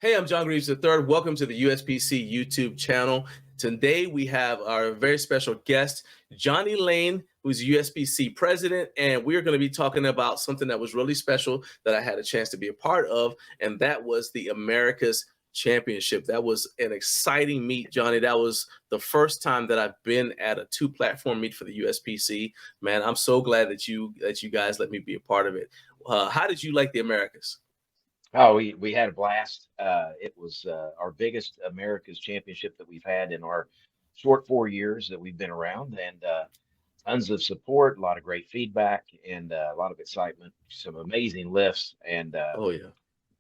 Hey, I'm John Greaves III. Welcome to the USPC YouTube channel. Today we have our very special guest, Johnny Layne, who's USPC President, and we're going to be talking about something that was really special that I had a chance to be a part of, and that was the America's Championship. That was an exciting meet, Johnny. That was the first time that I've been at a two-platform meet for the USPC. Man, I'm so glad that you guys let me be a part of it. How did you like the Americas? Oh, we had a blast. It was our biggest America's Championship that we've had in our short 4 years that we've been around, and tons of support, a lot of great feedback, and a lot of excitement. Some amazing lifts, and Oh yeah.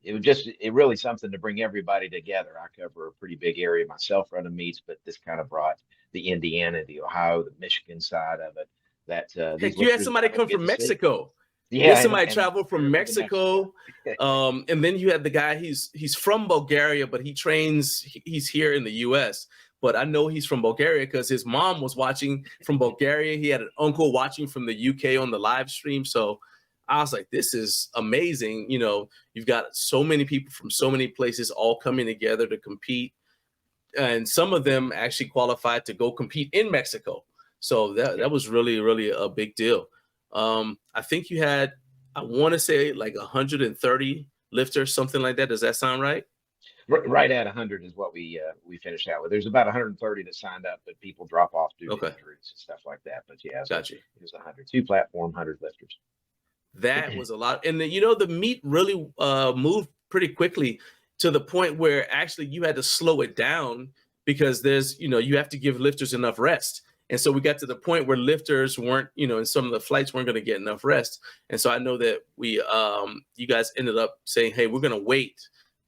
it really something to bring everybody together. I cover a pretty big area myself running meets, but this kind of brought the Indiana, the Ohio, the Michigan side of it. That these Heck, you had lifters somebody I don't come get from to see. Mexico. You Yeah, had somebody and travel from they're from Mexico. Mexico. And then you had the guy, he's from Bulgaria, but he's here in the US. But I know he's from Bulgaria because his mom was watching from Bulgaria. He had an uncle watching from the UK on the live stream. So I was like, this is amazing. You know, you've got so many people from so many places all coming together to compete. And some of them actually qualified to go compete in Mexico. So that was really, really a big deal. I think you had, I want to say like 130 lifters, something like that. Does that sound right? Right at 100 is what we finished out with. There's about 130 that signed up, but people drop off due to Okay, injuries and stuff like that. But yeah, got you. it was 100, two platform, 100 lifters. That was a lot. And then, the meet really moved pretty quickly to the point where actually you had to slow it down because you have to give lifters enough rest. And so we got to the point where lifters weren't, and some of the flights weren't going to get enough rest. And so I know that you guys ended up saying, hey, we're going to wait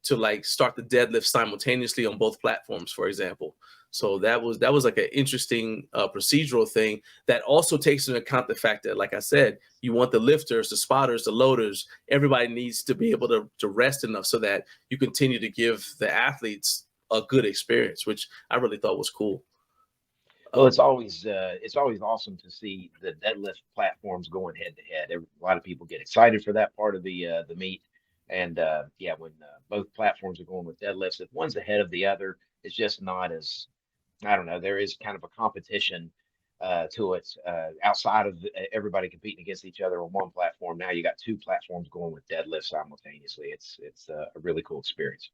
to like start the deadlift simultaneously on both platforms, for example. So that was like an interesting procedural thing that also takes into account the fact that, like I said, you want the lifters, the spotters, the loaders, everybody needs to be able to rest enough so that you continue to give the athletes a good experience, which I really thought was cool. Well, Um, it's always awesome to see the deadlift platforms going head to head. A lot of people get excited for that part of the meet, and yeah, when both platforms are going with deadlifts, if one's ahead of the other, it's just not as I don't know. There is kind of a competition to it outside of everybody competing against each other on one platform. Now you got two platforms going with deadlifts simultaneously. It's a really cool experience.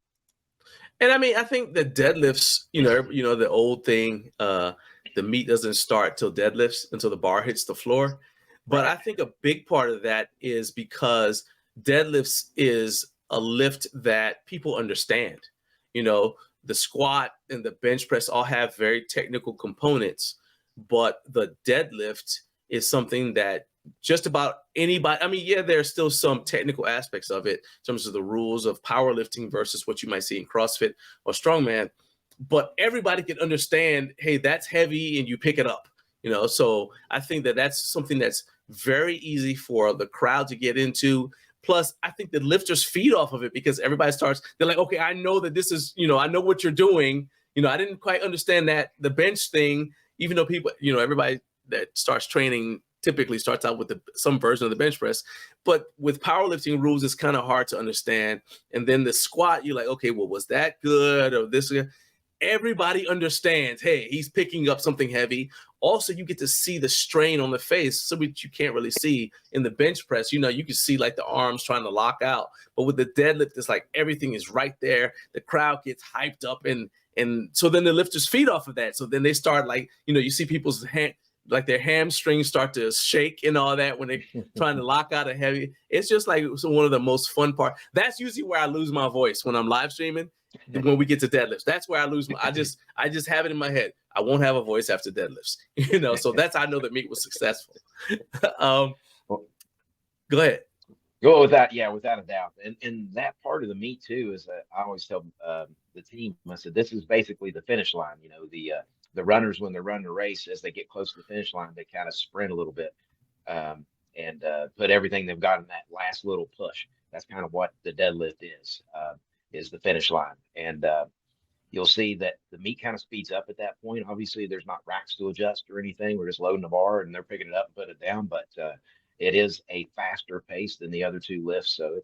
and I mean, I think the deadlifts, the old thing, the meet doesn't start till deadlifts until the bar hits the floor. But Right. I think a big part of that is because deadlifts is a lift that people understand. You know, the squat and the bench press all have very technical components, but the deadlift is something that just about anybody, I mean, yeah, there's still some technical aspects of it in terms of the rules of powerlifting versus what you might see in CrossFit or strongman, but everybody can understand, hey, that's heavy and you pick it up, so I think that that's something that's very easy for the crowd to get into. Plus, I think the lifters feed off of it because everybody they're like, okay, I know that this is, I know what you're doing. I didn't quite understand that the bench thing, even though people, everybody that starts training typically starts out with some version of the bench press. But with powerlifting rules, it's kind of hard to understand. And then the squat, you're like, okay, well, was that good or this? Everybody understands, hey, he's picking up something heavy. Also, you get to see the strain on the face, so which you can't really see in the bench press. You can see like the arms trying to lock out. But with the deadlift, it's like everything is right there. The crowd gets hyped up, and so then the lifters feed off of that. So then they start like, you see people's like their hamstrings start to shake and all that when they're trying to lock out a heavy. It's just like one of the most fun part. That's usually where I lose my voice when I'm live streaming. When we get to deadlifts, that's where I lose I just have it in my head. I won't have a voice after deadlifts, so that's how I know the meet was successful. um, Well, Go ahead. go with that, yeah, without a doubt. And that part of the meet too is I always tell the team. I said this is basically the finish line. The runners when they're running a race as they get close to the finish line, they kind of sprint a little bit um, and put everything they've got in that last little push. That's kind of what the deadlift is the finish line. And you'll see that the meet kind of speeds up at that point. Obviously, there's not racks to adjust or anything. We're just loading the bar and they're picking it up and put it down. But it is a faster pace than the other two lifts, so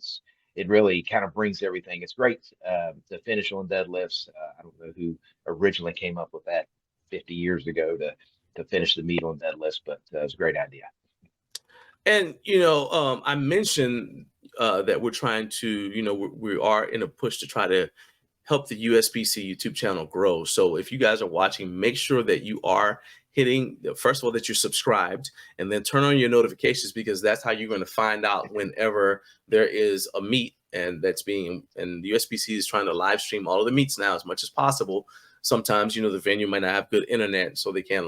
it really kind of brings everything. It's great to finish on deadlifts. I don't know who originally came up with that 50 years ago to finish the meet on deadlifts, but it's a great idea. And I mentioned that we're trying to, we are in a push to try to help the USPC YouTube channel grow. So if you guys are watching, make sure that you are hitting, first of all, that you're subscribed, and then turn on your notifications, because that's how you're going to find out whenever there is a meet and and the USPC is trying to live stream all of the meets now as much as possible. Sometimes, the venue might not have good internet, so they can't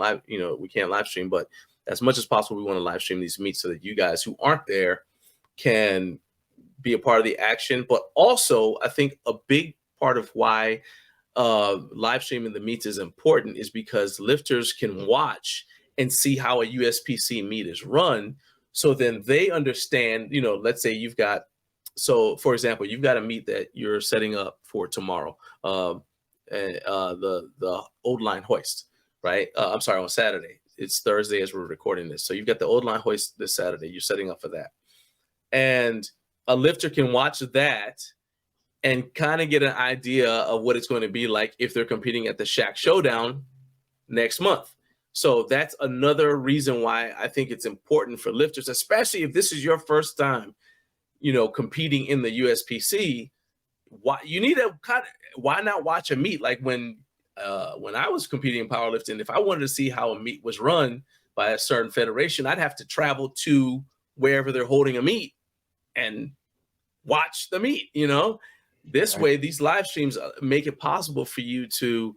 we can't live stream, but as much as possible, we want to live stream these meets so that you guys who aren't there can be a part of the action. But also, I think a big part of why live streaming the meets is important is because lifters can watch and see how a USPC meet is run. So then they understand, let's say for example, you've got a meet that you're setting up for tomorrow, the old line hoist, right? I'm sorry, on Saturday. It's Thursday as we're recording this. So you've got the old line hoist this Saturday. You're setting up for that. And a lifter can watch that and kind of get an idea of what it's going to be like if they're competing at the Shack Showdown next month. So that's another reason why I think it's important for lifters, especially if this is your first time, competing in the USPC. Why not watch a meet? Like when I was competing in powerlifting, if I wanted to see how a meet was run by a certain federation, I'd have to travel to wherever they're holding a meet and watch the meet, This way, these live streams make it possible for you to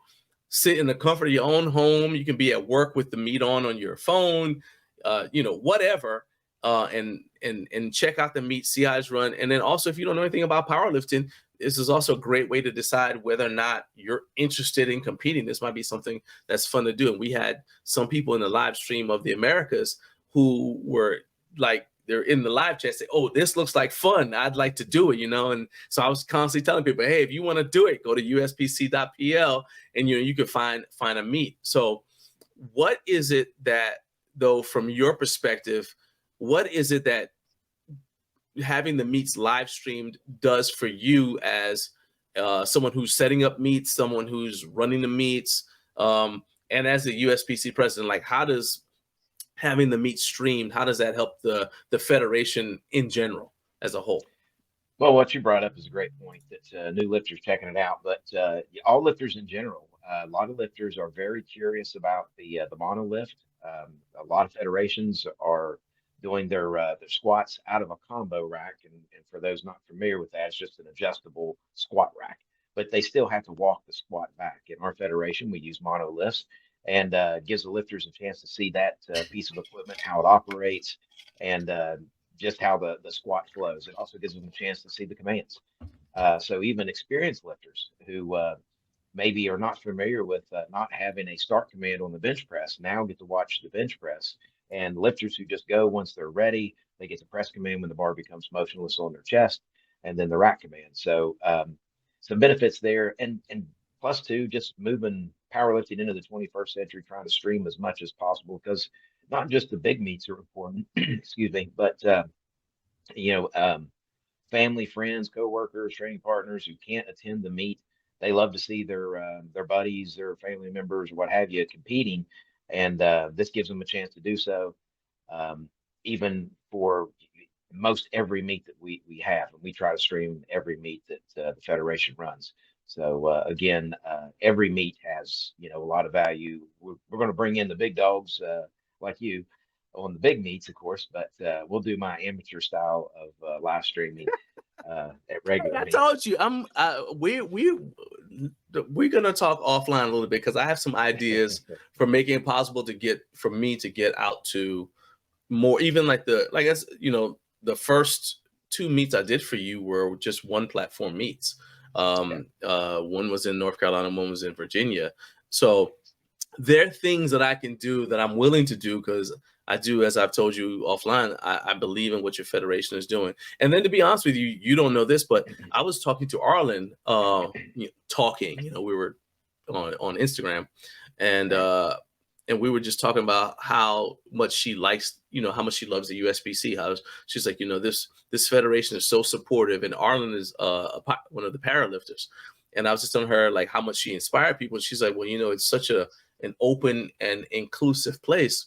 sit in the comfort of your own home. You can be at work with the meet on your phone, whatever, and check out the meet, see how it's run. And then also, if you don't know anything about powerlifting, this is also a great way to decide whether or not you're interested in competing. This might be something that's fun to do. And we had some people in the live stream of the Americas who were like, they're in the live chat say, "Oh, this looks like fun. I'd like to do it," And so I was constantly telling people, "Hey, if you want to do it, go to uspc.pl and you can find a meet." So what is it that, though, from your perspective, what is it that having the meets live streamed does for you as someone who's setting up meets, someone who's running the meets, and as the USPC president, like how does having the meet streamed, how does that help the federation in general as a whole? Well, what you brought up is a great point that new lifters checking it out, but all lifters in general, a lot of lifters are very curious about the monolift. A lot of federations are doing their squats out of a combo rack, and for those not familiar with that, it's just an adjustable squat rack. But they still have to walk the squat back. In our federation, we use monolifts, and gives the lifters a chance to see that piece of equipment, how it operates, and just how the squat flows. It also gives them a chance to see the commands. So even experienced lifters who maybe are not familiar with not having a start command on the bench press now get to watch the bench press. And lifters who just go once they're ready, they get the press command when the bar becomes motionless on their chest, and then the rack command. So some benefits there, and plus two, just moving powerlifting into the 21st century, trying to stream as much as possible, because not just the big meets are important, excuse me, but family, friends, coworkers, training partners who can't attend the meet, they love to see their buddies, their family members, or what have you, competing, and this gives them a chance to do so. Even for most every meet that we have, and we try to stream every meet that the federation runs. So again, every meet has a lot of value. We're going to bring in the big dogs like you on the big meets, of course, but we'll do my amateur style of live streaming at regular I meets. told you, we're gonna talk offline a little bit, because I have some ideas for making it possible for me to get out to more, even like the first two meets I did for you were just one platform meets. One was in North Carolina, one was in Virginia. So there are things that I can do that I'm willing to do, because I do, as I've told you offline, I believe in what your federation is doing. And then, to be honest with you, you don't know this, but I was talking to Arlen, we were on Instagram, and and we were just talking about how much she likes, how much she loves the USPC. How she's like, this federation is so supportive, and Arlen is one of the powerlifters. And I was just telling her like how much she inspired people. And she's like, well, it's such an open and inclusive place.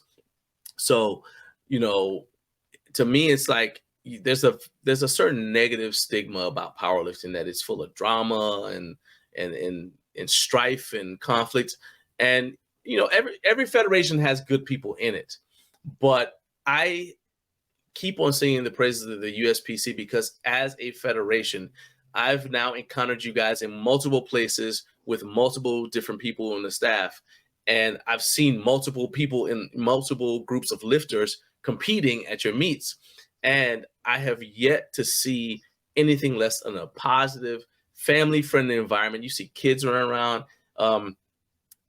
So, to me, it's like there's a certain negative stigma about powerlifting, that it's full of drama and strife and conflict. And every federation has good people in it, but I keep on singing the praises of the USPC because as a federation, I've now encountered you guys in multiple places with multiple different people on the staff, and I've seen multiple people in multiple groups of lifters competing at your meets, and I have yet to see anything less than a positive, family-friendly environment. You see kids running around.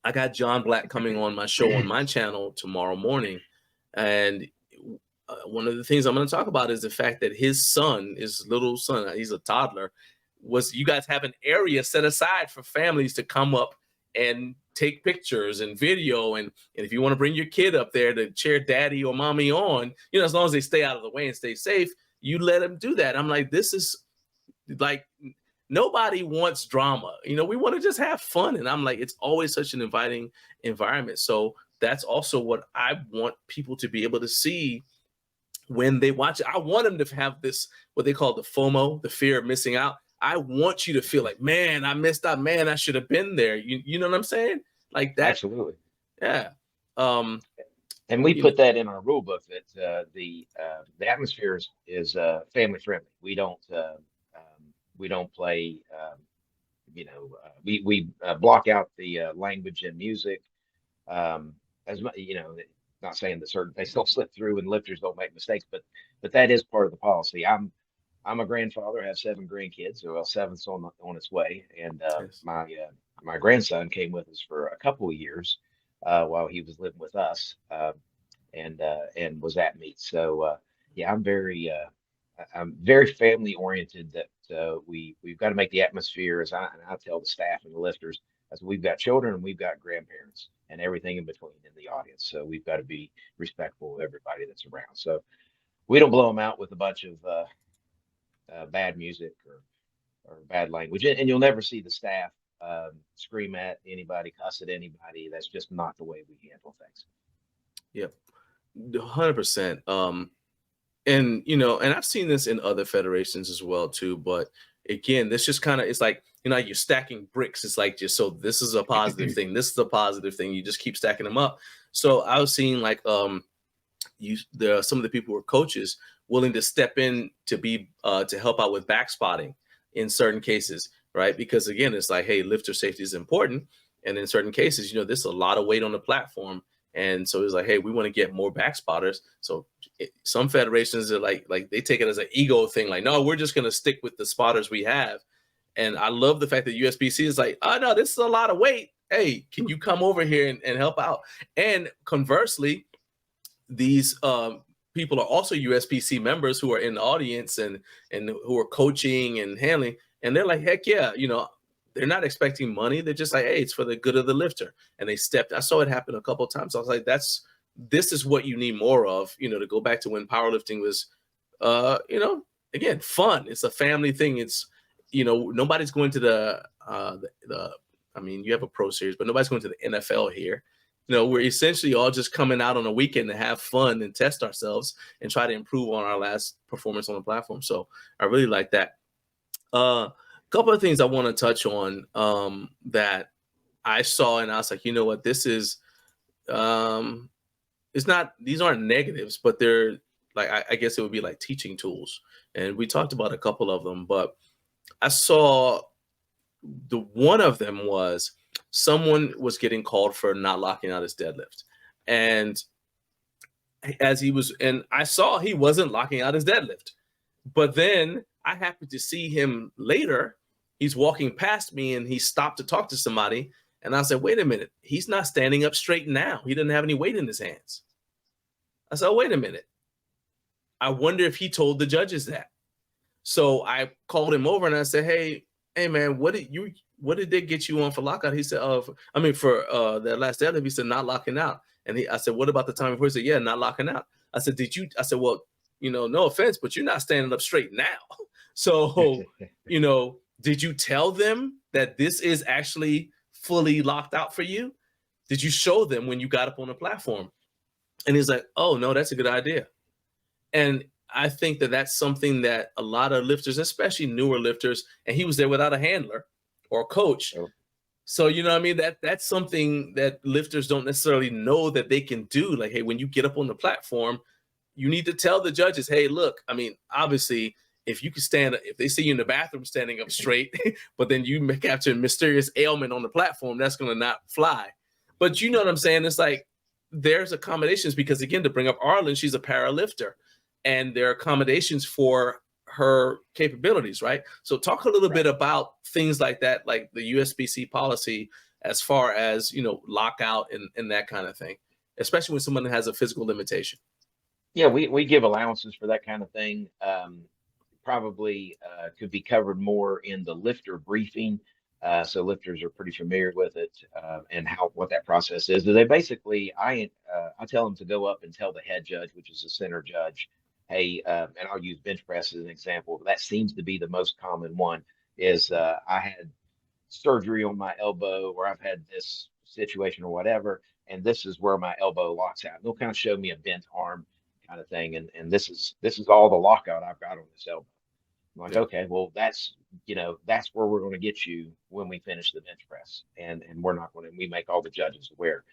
I got John Black coming on my show on my channel tomorrow morning, and one of the things I'm going to talk about is the fact that his little son, he's a toddler, you guys have an area set aside for families to come up and take pictures and video. And if you want to bring your kid up there to cheer daddy or mommy on, as long as they stay out of the way and stay safe, you let them do that. I'm like, this is like, nobody wants drama. We want to just have fun. And I'm like, it's always such an inviting environment. So that's also what I want people to be able to see when they watch it. I want them to have this, what they call the FOMO, the fear of missing out. I want you to feel like, man, I missed out. Man, I should have been there. You know what I'm saying? Like that. Absolutely. Yeah. And we put that in our rule book that the atmosphere is family friendly. We don't play. We block out the language and music. As much, not saying that certain things don't slip through and lifters don't make mistakes, but that is part of the policy. I'm a grandfather, I have 7 grandkids, so well, 7's on its way, and Yes. my grandson came with us for a couple of years while he was living with us, and was at meets. So yeah, I'm very family oriented. That we've got to make the atmosphere, and I tell the staff and the lifters, as we've got children and we've got grandparents and everything in between in the audience. So we've got to be respectful of everybody that's around. So we don't blow them out with a bunch of bad music or bad language, and you'll never see the staff scream at anybody, cuss at anybody. That's just not the way we handle things. Yep, 100%. And I've seen this in other federations as well too. But again, this just kind of, it's like, you're stacking bricks. It's like, just, so this is a positive thing. This is a positive thing. You just keep stacking them up. So I was seeing like, there are some of the people who are coaches willing to step in to be, to help out with back spotting in certain cases, right? Because again, it's like, hey, lifter safety is important. And in certain cases, there's a lot of weight on the platform. And so it's like, hey, we want to get more back spotters. So some federations are like they take it as an ego thing. Like, no, we're just going to stick with the spotters we have. And I love the fact that USPC is like, oh, no, this is a lot of weight. Hey, can you come over here and help out? And conversely, these people are also USPC members who are in the audience and who are coaching and handling. And they're like, heck yeah, they're not expecting money. They're just like, hey, it's for the good of the lifter. And they stepped. I saw it happen a couple of times. I was like, this is what you need more of, to go back to when powerlifting was, again, fun. It's a family thing. It's, nobody's going to I mean, you have a pro series, but nobody's going to the NFL here. We're essentially all just coming out on a weekend to have fun and test ourselves and try to improve on our last performance on the platform. So I really like that. Couple of things I want to touch on that I saw, and I was like, you know what, this is, it's not, these aren't negatives, but they're like, I guess it would be like teaching tools. And we talked about a couple of them, but I saw one of them was someone was getting called for not locking out his deadlift. And I saw he wasn't locking out his deadlift, but then I happened to see him later. He's walking past me and he stopped to talk to somebody. And I said, wait a minute, he's not standing up straight now. He doesn't have any weight in his hands. I said, oh, wait a minute. I wonder if he told the judges that. So I called him over and I said, hey man, what did what did they get you on for lockout? He said, I mean, for that last deadlift, he said, not locking out. And I said, what about the time before? He said, yeah, not locking out. I said, I said, well, no offense, but you're not standing up straight now. So, did you tell them that this is actually fully locked out for you? Did you show them when you got up on the platform? And he's like, oh, no, that's a good idea. And I think that that's something that a lot of lifters, especially newer lifters, and he was there without a handler or a coach. Oh. So, you know what I mean? That's something that lifters don't necessarily know that they can do. Like, hey, when you get up on the platform, you need to tell the judges, hey, look, I mean, obviously, if you can stand, if they see you in the bathroom standing up straight, but then you capture a mysterious ailment on the platform, that's going to not fly. But you know what I'm saying? It's like, there's accommodations because, again, to bring up Arlen, she's a para lifter, and there are accommodations for her capabilities, right? So talk a little bit about things like that, like the USPC policy, as far as, lockout and that kind of thing, especially when someone has a physical limitation. Yeah, we give allowances for that kind of thing. Probably could be covered more in the lifter briefing. So lifters are pretty familiar with it and what that process is. They basically, I tell them to go up and tell the head judge, which is the center judge, hey, and I'll use bench press as an example. That seems to be the most common one. Is I had surgery on my elbow, or I've had this situation or whatever, and this is where my elbow locks out. They'll kind of show me a bent arm kind of thing, and this is all the lockout I've got on this elbow. I'm like, okay, well, that's where we're going to get you when we finish the bench press, and we're not going to. We make all the judges aware,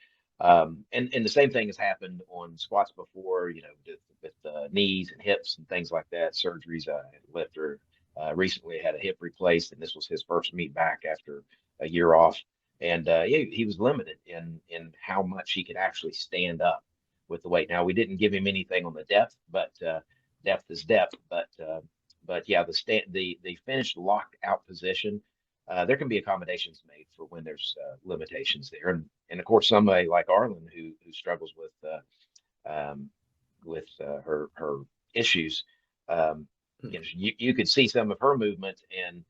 and the same thing has happened on squats before, with knees and hips and things like that. Surgeries. Lifter recently had a hip replaced, and this was his first meet back after a year off, and he was limited in how much he could actually stand up with the weight. Now, we didn't give him anything on the depth, but depth is depth, but yeah, the finished locked out position, there can be accommodations made for when there's limitations there, and of course somebody like Arlen who struggles with her issues, you could see some of her movement and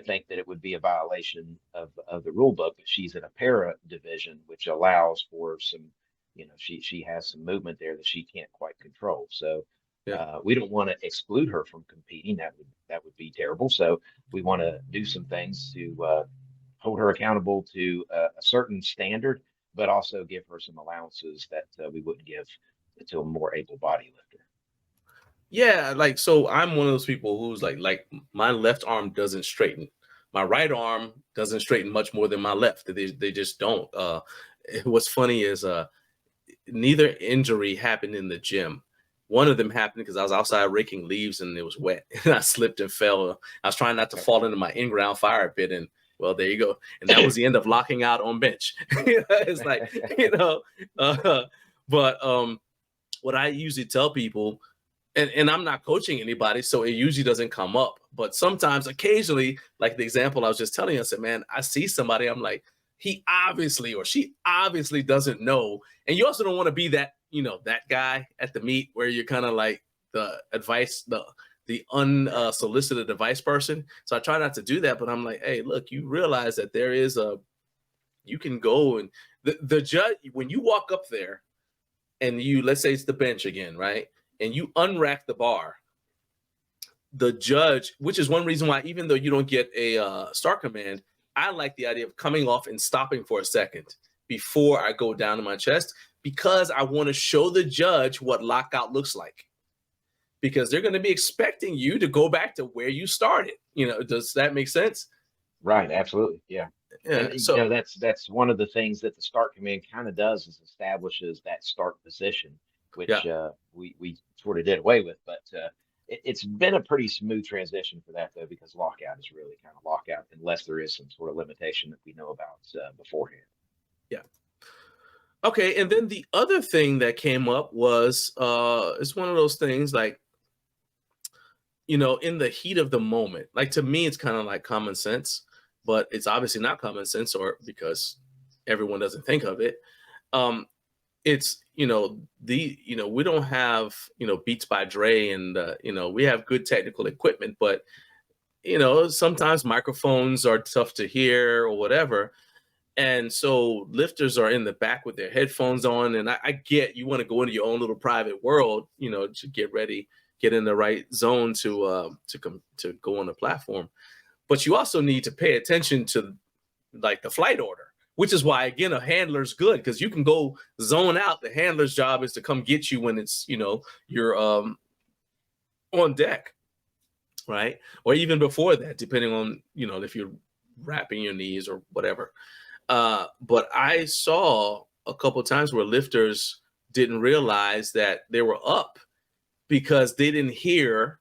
think that it would be a violation of the rule book, but she's in a para division, which allows for some, she has some movement there that she can't quite control. So we don't want to exclude her from competing. That would be terrible. So we want to do some things to hold her accountable to a certain standard, but also give her some allowances that we wouldn't give to a more able-bodied lifter. Yeah, like, so I'm one of those people who's like my left arm doesn't straighten. My right arm doesn't straighten much more than my left. They just don't. What's funny is neither injury happened in the gym. One of them happened because I was outside raking leaves and it was wet and I slipped and fell. I was trying not to fall into my in-ground fire pit, and well, there you go. And that was the end of locking out on bench. It's like, but what I usually tell people, and I'm not coaching anybody, so it usually doesn't come up. But sometimes, occasionally, like the example I was just telling you, I said, man, I see somebody, I'm like, he obviously or she obviously doesn't know. And you also don't want to be that, that guy at the meet where you're kind of like the advice, the unsolicited advice person. So I try not to do that, but I'm like, hey, look, you realize that there is you can go and the judge, when you walk up there and let's say it's the bench again, right? And you unrack the bar, the judge, which is one reason why, even though you don't get a start command, I like the idea of coming off and stopping for a second before I go down to my chest, because I want to show the judge what lockout looks like, because they're going to be expecting you to go back to where you started. Does that make sense? Right. Absolutely. Yeah. And so that's one of the things that the start command kind of does, is establishes that start position, which we sort of did away with, but it's been a pretty smooth transition for that, though, because lockout is really kind of lockout unless there is some sort of limitation that we know about beforehand. Yeah. Okay. And then the other thing that came up was it's one of those things like, in the heat of the moment, like, to me, it's kind of like common sense, but it's obviously not common sense, or because everyone doesn't think of it. It's, we don't have, Beats by Dre, and, we have good technical equipment, but you know, sometimes microphones are tough to hear or whatever. And so lifters are in the back with their headphones on. And I get you want to go into your own little private world, you know, to get ready, get in the right zone to go on the platform. But you also need to pay attention to like the flight order, which is why, again, a handler's good, because you can go zone out. The handler's job is to come get you when it's, you know, you're on deck, right? Or even before that, depending on, you know, if you're wrapping your knees or whatever. But I saw a couple of times where lifters didn't realize that they were up because they didn't hear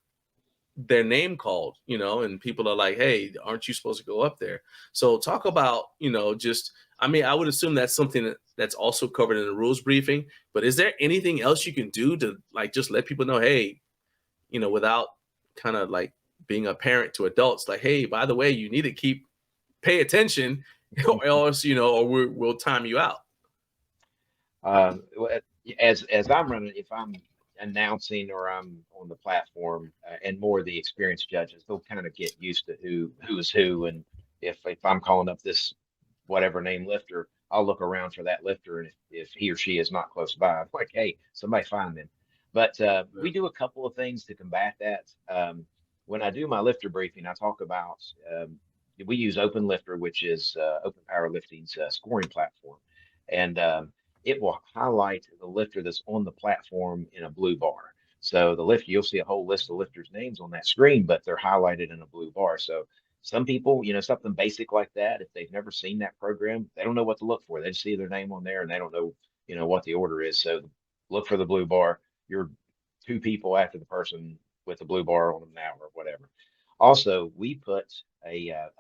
their name called, you know, and people are like, hey, aren't you supposed to go up there? So talk about, you know, just, I mean, I would assume that's something that's also covered in the rules briefing, but is there anything else you can do to like just let people know, hey, you know, without kind of like being a parent to adults, like, hey, by the way, you need to pay attention or else, you know, or we'll time you out. Well, as I'm running, if I'm announcing or I'm on the platform, and more of the experienced judges, they'll kind of get used to who is who, and if I'm calling up this whatever name lifter, I'll look around for that lifter, and if he or she is not close by, I'm like, hey, somebody find them. But we do a couple of things to combat that. When I do my lifter briefing, I talk about we use Open Lifter, which is Open Powerlifting's scoring platform, and it will highlight the lifter that's on the platform in a blue bar. So the lifter, you'll see a whole list of lifters' names on that screen, but they're highlighted in a blue bar. So some people, you know, something basic like that, if they've never seen that program, they don't know what to look for. They just see their name on there and they don't know, you know, what the order is. So look for the blue bar. You're two people after the person with the blue bar on them now or whatever. Also, we put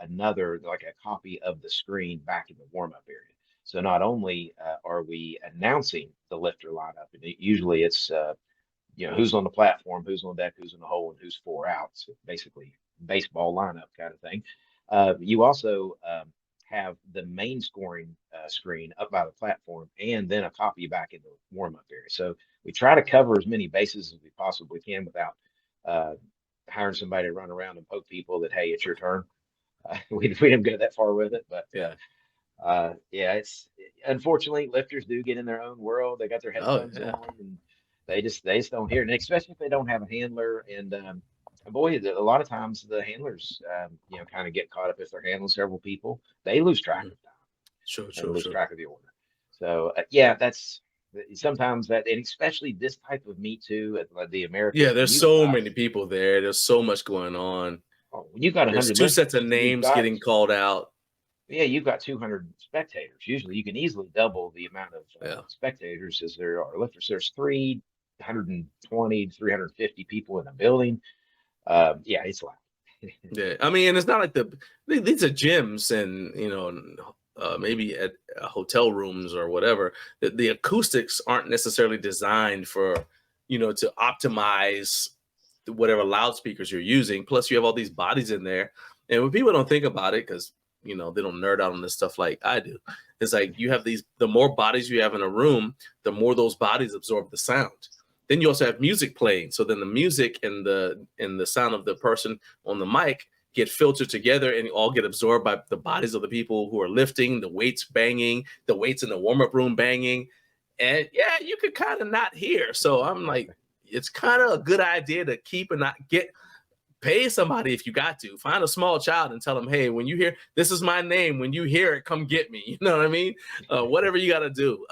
another, like a copy of the screen back in the warm-up area. So not only are we announcing the lifter lineup, and usually it's you know, who's on the platform, who's on deck, who's in the hole, and who's four out. So basically, baseball lineup kind of thing. You also have the main scoring screen up by the platform, and then a copy back in the warm-up area. So we try to cover as many bases as we possibly can without hiring somebody to run around and poke people that, hey, it's your turn. We didn't go that far with it, but Yeah. yeah, it's unfortunately lifters do get in their own world. They got their Oh, headphones yeah. on, and they just don't hear it. And especially if they don't have a handler. And boy, a lot of times the handlers, you know, kind of get caught up if they're handling several people. They lose track of time Sure, and sure, lose sure. track of the order. So yeah, that's sometimes that, and especially this type of meet too, at the Yeah, Americas, when there's you've so got many people there. There's so much going on. when you've got There's 100 two sets of lifters, you've names got getting called out. yeah, you've got 200 spectators. Usually, you can easily double the amount of Yeah. spectators as there are lifters. There's 320, 350 people in a building. Yeah, it's loud. Yeah. I mean, and it's not like these are gyms and, you know, maybe at hotel rooms or whatever. The acoustics aren't necessarily designed for, you know, to optimize whatever loudspeakers you're using. Plus, you have all these bodies in there. And when people don't think about it, because, you know, they don't nerd out on this stuff like I do, it's like you have the more bodies you have in a room, the more those bodies absorb the sound. Then you also have music playing. So then the music and the sound of the person on the mic get filtered together and all get absorbed by the bodies of the people who are lifting, the weights banging, the weights in the warm-up room banging. And yeah, you could kind of not hear. So I'm like, it's kind of a good idea to keep and not pay somebody if you got to. Find a small child and tell them, hey, when you hear, this is my name. When you hear it, come get me. You know what I mean? Whatever you got to do.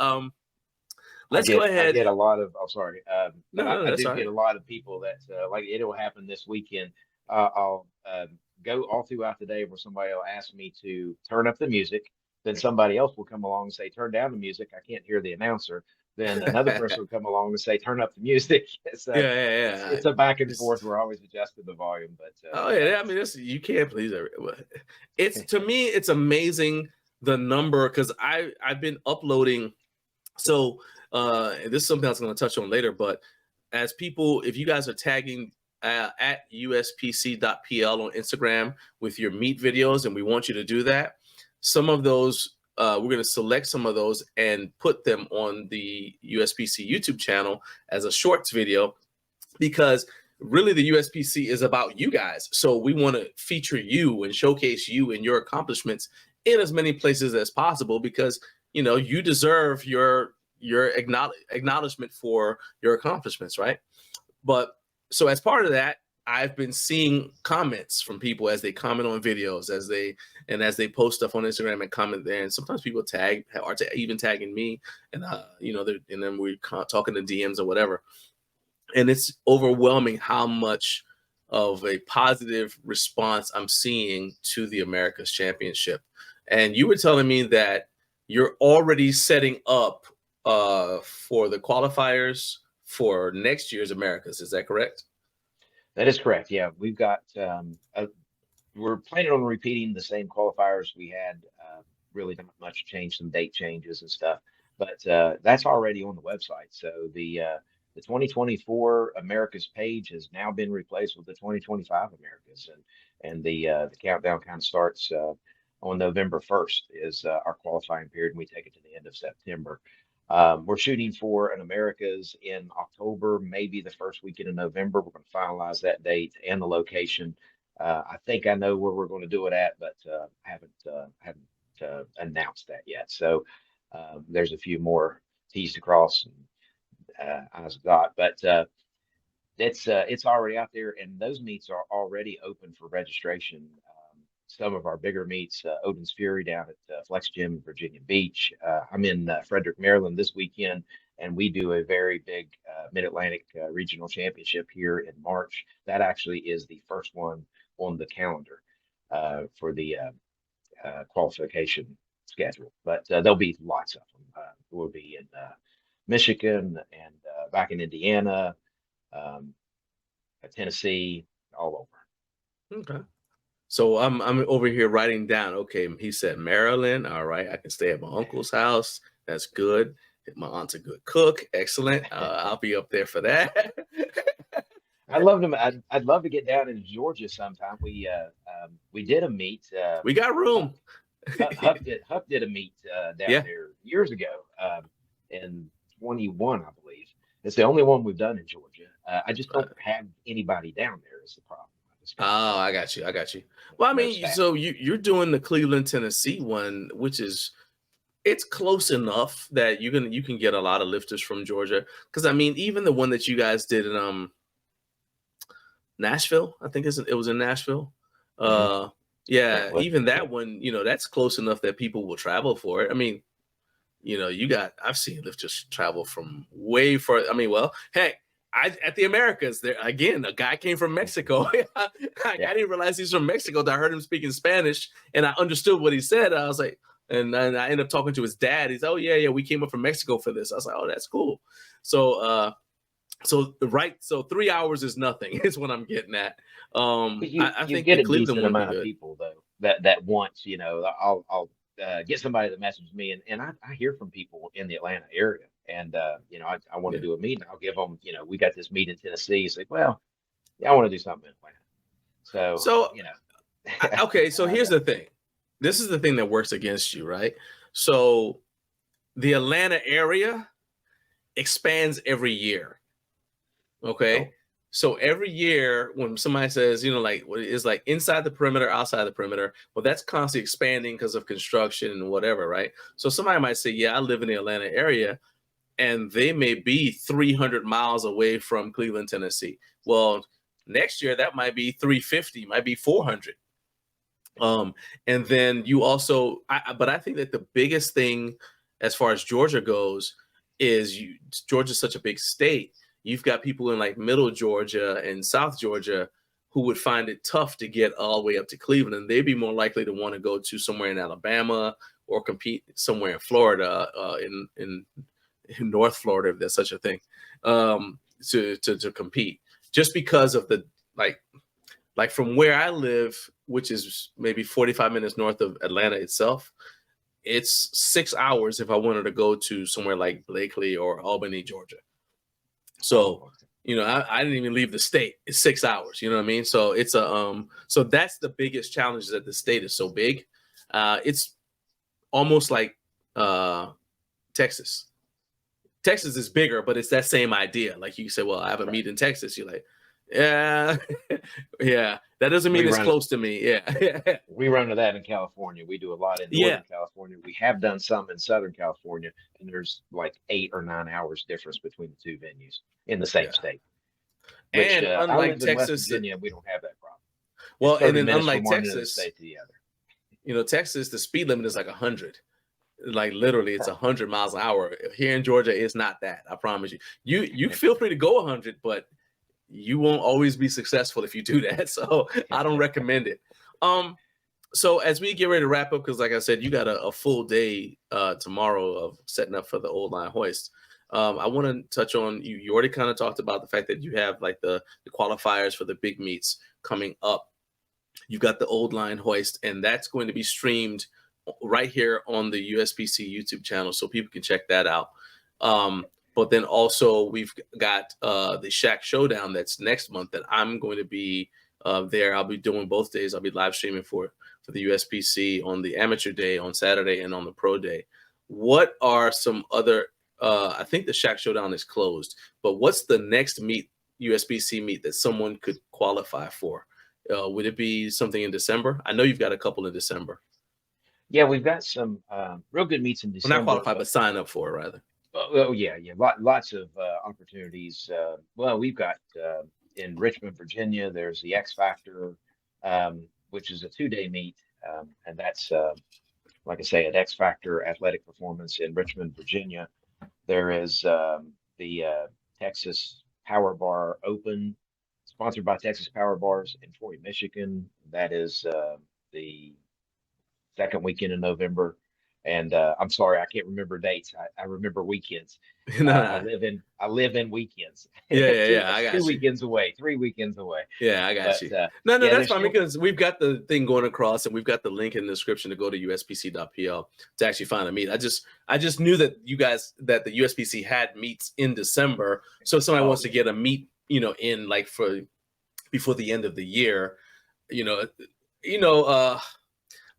Let's go I ahead. get a lot of. I'm sorry, but No, I that's do all get right. a lot of people that like it'll happen this weekend. I'll go all throughout the day where somebody will ask me to turn up the music. Then somebody else will come along and say, turn down the music. I can't hear the announcer. Then another person will come along and say, turn up the music. So Yeah, yeah, yeah. it's a back and It's, forth. We're always adjusting the volume, but oh yeah, yeah, I mean, you can't please everyone. It's to me, it's amazing the number because I've been uploading. So this is something I was going to touch on later, but as people, if you guys are tagging at uspc.pl on Instagram with your meet videos, and we want you to do that, some of those we're going to select some of those and put them on the USPC YouTube channel as a shorts video, because really the USPC is about you guys. So we want to feature you and showcase you and your accomplishments in as many places as possible, because you deserve your acknowledgement for your accomplishments, right? But so as part of that, I've been seeing comments from people as they comment on videos, as they post stuff on Instagram and comment there. And sometimes people even tagging me, and and then we're talking to DMs or whatever. And it's overwhelming how much of a positive response I'm seeing to the America's Championship. And you were telling me that you're already setting up for the qualifiers for next year's Americas. Is that correct? That is correct. Yeah, we've got we're planning on repeating the same qualifiers we had. Really not much change, some date changes and stuff, but that's already on the website. So the 2024 Americas page has now been replaced with the 2025 Americas, and the countdown kind of starts on November 1st is our qualifying period, and we take it to the end of September. We're shooting for an Americas in October, maybe the first weekend of November. We're going to finalize that date and the location. I think I know where we're going to do it at, but haven't announced that yet. So there's a few more T's to cross and I's to dot, but it's already out there, and those meets are already open for registration. Some of our bigger meets, Odin's Fury down at Flex Gym in Virginia Beach. I'm in Frederick, Maryland this weekend, and we do a very big Mid-Atlantic Regional Championship here in March. That actually is the first one on the calendar for the qualification schedule. But there'll be lots of them. We'll be in Michigan and back in Indiana, Tennessee, all over. Okay. So I'm over here writing down. Okay, he said Maryland. All right, I can stay at my uncle's house. That's good. My aunt's a good cook. Excellent. I'll be up there for that. I'd love to. I'd love to get down in Georgia sometime. We did a meet. We got room. Huck did a meet down there years ago, in 21, I believe. It's the only one we've done in Georgia. I just don't have anybody down there is the problem. Oh, I got you. Well, I mean, so you're doing the Cleveland, Tennessee one, which is, it's close enough that you can get a lot of lifters from Georgia. Because I mean, even the one that you guys did in Nashville, I think it was in Nashville. Mm-hmm. Yeah, even that one, that's close enough that people will travel for it. I mean, I've seen lifters travel from way far. I mean, well, hey, at the Americas, there again, a guy came from Mexico. I didn't realize he's from Mexico. I heard him speaking Spanish, and I understood what he said. I was like, and I ended up talking to his dad. He's, oh yeah, we came up from Mexico for this. I was like, oh, that's cool. So, so 3 hours is nothing. Is what I'm getting at. I think get the a Cleveland decent one amount be of good. people though that wants, I'll get somebody that messages me, and I hear from people in the Atlanta area, and I want to do a meeting. I'll give them, we got this meet in Tennessee. It's like, well, yeah, I want to do something in Atlanta. So okay. So here's the thing. This is the thing that works against you, right? So the Atlanta area expands every year. Okay. Oh. So every year when somebody says, like what is like inside the perimeter, outside the perimeter, well, that's constantly expanding because of construction and whatever, right? So somebody might say, yeah, I live in the Atlanta area, and they may be 300 miles away from Cleveland, Tennessee. Well, next year that might be 350, might be 400. And then you also, but I think that the biggest thing as far as Georgia goes is Georgia's such a big state. You've got people in like middle Georgia and South Georgia who would find it tough to get all the way up to Cleveland. And they'd be more likely to want to go to somewhere in Alabama or compete somewhere in Florida, in North Florida, if there's such a thing, to compete, just because of the like from where I live, which is maybe 45 minutes north of Atlanta itself. It's 6 hours if I wanted to go to somewhere like Blakely or Albany, Georgia. So, I didn't even leave the state. It's 6 hours. You know what I mean? So it's so that's the biggest challenge, is that the state is so big. It's almost like Texas. Texas is bigger, but it's that same idea. Like you say, well, I have a meet in Texas. You're like, Yeah. Yeah. That doesn't mean We it's run close to me. Yeah. we run to that in California. We do a lot in Yeah. Northern California. We have done some in Southern California, and there's like 8 or 9 hours difference between the two venues in the same Yeah. state. Which And I unlike live in West Texas, Virginia, we don't have that problem. It's well, and 30 then minutes from unlike one end of the Texas, state to the other. Texas, the speed limit is like 100. Like literally, it's 100 miles an hour. Here in Georgia, it's not that. I promise you. You feel free to go 100, but you won't always be successful if you do that. So I don't recommend it. So as we get ready to wrap up, because like I said, you got a full day tomorrow of setting up for the old line hoist. I want to touch on you already kind of talked about the fact that you have like the qualifiers for the big meets coming up. You got the old line hoist, and that's going to be streamed right here on the USPC YouTube channel, so people can check that out. But then also we've got the Shack Showdown that's next month that I'm going to be there. I'll be doing both days. I'll be live streaming for the USPC on the amateur day on Saturday and on the pro day. What are some other? I think the Shack Showdown is closed, but what's the next meet, USPC meet, that someone could qualify for? Would it be something in December? I know you've got a couple in December. Yeah, we've got some real good meets in Well, not December. qualify, but sign up for it rather. Oh, yeah, yeah, lots of opportunities. Well, we've got in Richmond, Virginia, there's the X Factor, which is a 2-day meet, and that's like I say, an X Factor athletic performance in Richmond, Virginia. There is the Texas Power Bar Open, sponsored by Texas Power Bars in Troy, Michigan. That is the second weekend in November. And I'm sorry, I can't remember dates. I remember weekends. I live in weekends. Yeah. I It's got two you. weekends away, 3 weekends away. Yeah, I got But you. No, yeah, that's there's fine still because we've got the thing going across, and we've got the link in the description to go to uspc.pl to actually find a meet. I just knew that that the USPC had meets in December. So if somebody wants to get a meet, in like for before the end of the year, you know,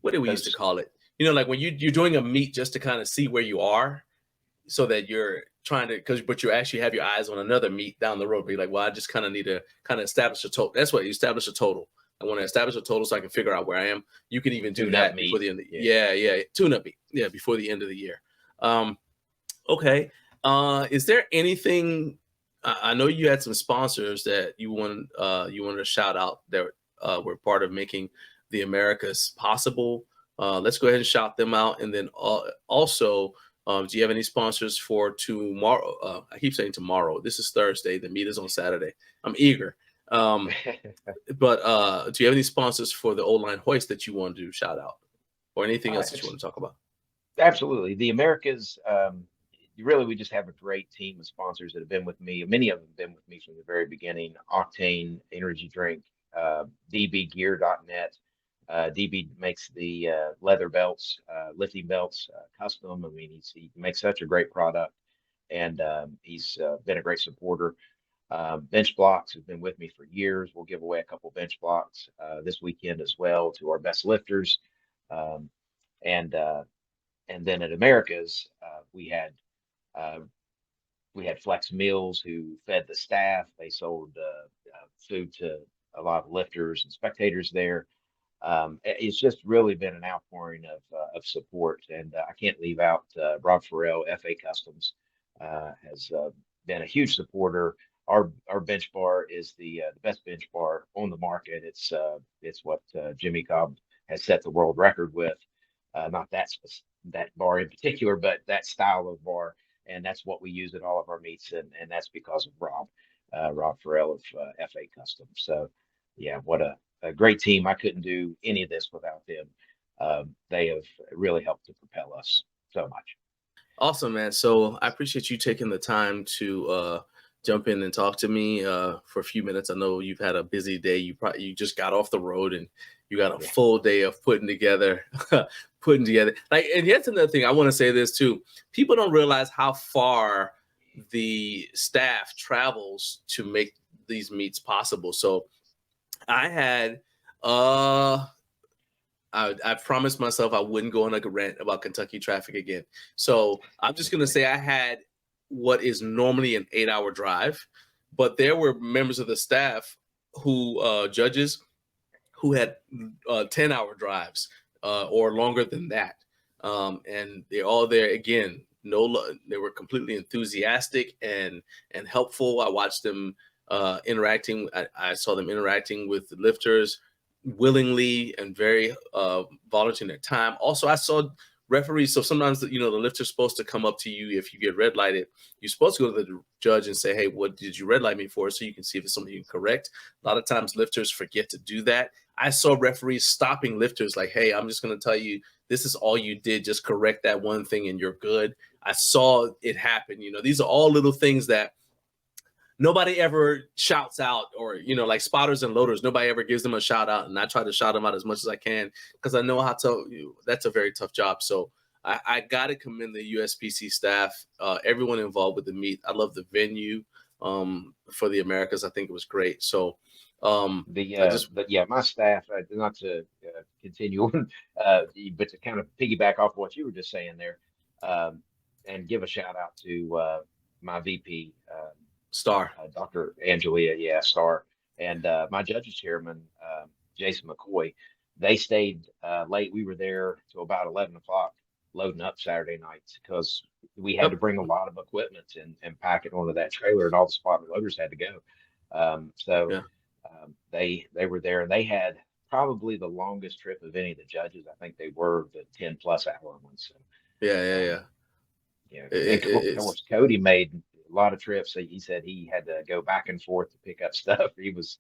what did we used to call it? Like when you're doing a meet just to kind of see where you are, so that you're trying to, but you actually have your eyes on another meet down the road. Be like, well, I just kind of need to kind of establish a total. That's what you establish a total. I want to establish a total so I can figure out where I am. You can even do that before the end of the year. Yeah. Tune up meet. Yeah, before the end of the year. Okay. Is there anything? I know you had some sponsors that you wanted to shout out that were part of making the Americas possible. Let's go ahead and shout them out, and then also. Do you have any sponsors for tomorrow? I keep saying tomorrow. This is Thursday. The meet is on Saturday. I'm eager. But do you have any sponsors for the old line hoist that you want to shout out, or anything else that you want to talk about? Absolutely. The Americas, we just have a great team of sponsors that have been with me. Many of them have been with me from the very beginning. Octane Energy Drink, dbgear.net. DB makes the leather belts, lifting belts, custom. I mean, he makes such a great product, and he's been a great supporter. Bench Blocks has been with me for years. We'll give away a couple bench blocks this weekend as well to our best lifters. And then at Americas, we had Flex Meals who fed the staff. They sold food to a lot of lifters and spectators there. It's just really been an outpouring of support, and I can't leave out Rob Farrell, FA Customs, has been a huge supporter. Our bench bar is the best bench bar on the market. It's what Jimmy Cobb has set the world record with. Not that bar in particular, but that style of bar, and that's what we use at all of our meets, and that's because of Rob Farrell of FA Customs. So, yeah, what a great team. I couldn't do any of this without them. They have really helped to propel us so much. Awesome, man. So I appreciate you taking the time to jump in and talk to me for a few minutes. I know you've had a busy day. You just got off the road and you got a full day of putting together. Like, and here's another thing. I want to say this too. People don't realize how far the staff travels to make these meets possible. So I had I promised myself I wouldn't go on like a rant about Kentucky traffic again. So I'm just gonna say I had what is normally an 8-hour drive, but there were members of the staff judges who had 10-hour drives or longer than that. And they're all there again. They were completely enthusiastic and helpful. I watched them interacting. I saw them interacting with the lifters willingly and very volunteering their time. Also, I saw referees. So sometimes, the lifter's supposed to come up to you if you get red lighted. You're supposed to go to the judge and say, "Hey, what did you red light me for?" So you can see if it's something you can correct. A lot of times lifters forget to do that. I saw referees stopping lifters like, "Hey, I'm just going to tell you, this is all you did. Just correct that one thing and you're good." I saw it happen. These are all little things that nobody ever shouts out, or, like spotters and loaders, nobody ever gives them a shout out. And I try to shout them out as much as I can because I know how to, that's a very tough job. So I got to commend the USPC staff, everyone involved with the meet. I love the venue for the Americas. I think it was great. So my staff, not to continue on, but to kind of piggyback off what you were just saying there, and give a shout out to my VP, Star, Dr. Angelia, Star, and my judges chairman, Jason McCoy. They stayed late. We were there till about 11 o'clock loading up Saturday nights because we had to bring a lot of equipment and pack it onto that trailer, and all the spotter loaders had to go. They were there, and they had probably the longest trip of any of the judges. I think they were the 10+ hour ones. So, yeah. Of course, Cody made a lot of trips. He said he had to go back and forth to pick up stuff. He was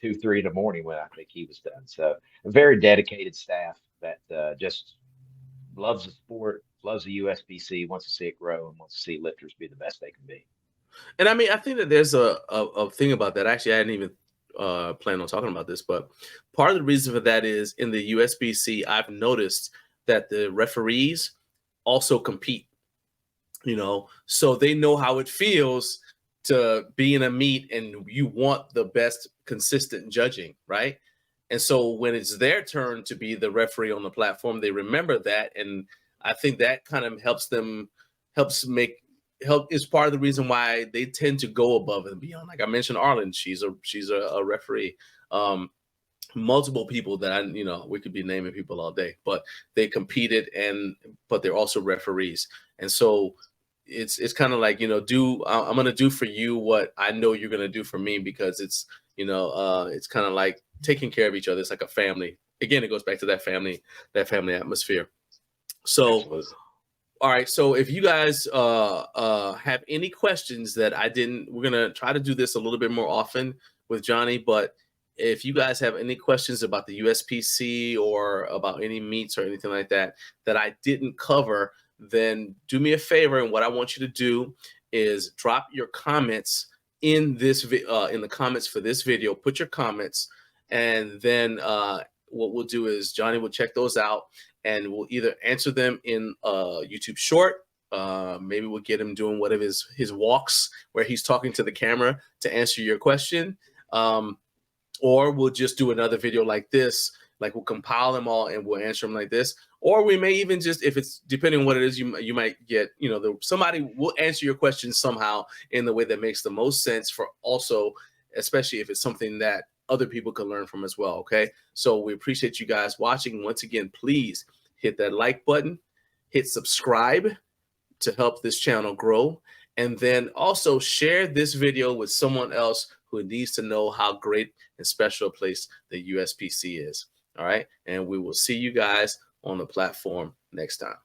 2, 3 in the morning when I think he was done. So a very dedicated staff that just loves the sport, loves the USPC, wants to see it grow, and wants to see lifters be the best they can be. And I mean, I think that there's a thing about that. Actually, I hadn't even planned on talking about this, but part of the reason for that is in the USPC, I've noticed that the referees also compete, so they know how it feels to be in a meet and you want the best consistent judging, right? And so when it's their turn to be the referee on the platform, they remember that. And I think that kind of helps is part of the reason why they tend to go above and beyond. Like I mentioned, Arlen, she's a referee. Multiple people that we could be naming people all day, but they competed but they're also referees. And so it's kind of like, I'm going to do for you what I know you're going to do for me, because it's, it's kind of like taking care of each other. It's like a family. Again, it goes back to that family atmosphere. So, absolutely. All right. So if you guys have any questions that we're going to try to do this a little bit more often with Johnny, but if you guys have any questions about the USPC or about any meets or anything like that I didn't cover, then do me a favor. And what I want you to do is drop your comments in the comments for this video. Put your comments, and then what we'll do is Johnny will check those out, and we'll either answer them in a YouTube short. Maybe we'll get him doing one of his walks where he's talking to the camera to answer your question. Or we'll just do another video like this, like we'll compile them all and we'll answer them like this. Or we may even just, if it's depending on what it is, you might get, somebody will answer your question somehow in the way that makes the most sense for also, especially if it's something that other people can learn from as well. Okay. So we appreciate you guys watching. Once again, please hit that like button, hit subscribe to help this channel grow. And then also share this video with someone else who needs to know how great and special a place the USPC is. All right. And we will see you guys on the platform next time.